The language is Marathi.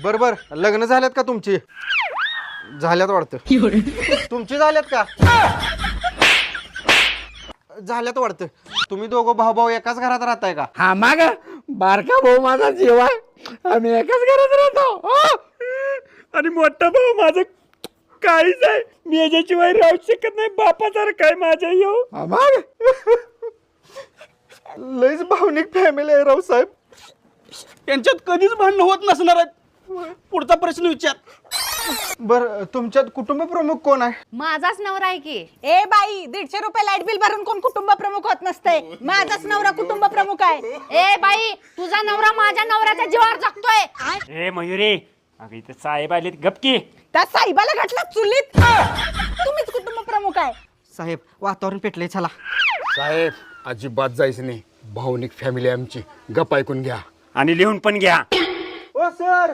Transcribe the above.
बर लग्न झाल्यात का तुमची? झाल्यात वाटतं. तुमची झाल्यात का? झाल्यात वाटतं. तुम्ही दोघं भाऊ एकाच घरात राहताय का? हा मग बारका भाऊ माझा जीव आहे, आम्ही एकाच घरात राहतो. आणि मोठा भाऊ माझं काहीच आहे, मी याच्याशिवाय राहू शकत नाही. बापासारखं काय माझ्या येऊ. मग लयच भावनिक फॅमिली आहे राव साहेब. त्यांच्यात कधीच भांडण होत नसणार आहेत. पुढचा प्रश्न विचार. बर तुमच्यात कुटुंब प्रमुख कोण आहे? माझाच नवरा आहे की. ए बाई, 150 रुपये लाईट बिल भरून कोण कुटुंब प्रमुख होत नसते. माझाच नवरा कुटुंब प्रमुख आहे. ए बाई, तुझा नवरा माझ्या नवऱ्याच्या जीवावर जगतोय. ए मयुरी, अगं इथे साहेब आले गपकी. त्या साहेबाला घातला चुलीत. तुम्हीच कुटुंब प्रमुख आहे. साहेब वातावरण पेटलंय, चला. साहेब अजिबात जायचं नाही, भावनिक फॅमिली आमची, गप ऐकून घ्या. आणि लिहून पण घ्या. ओ सर,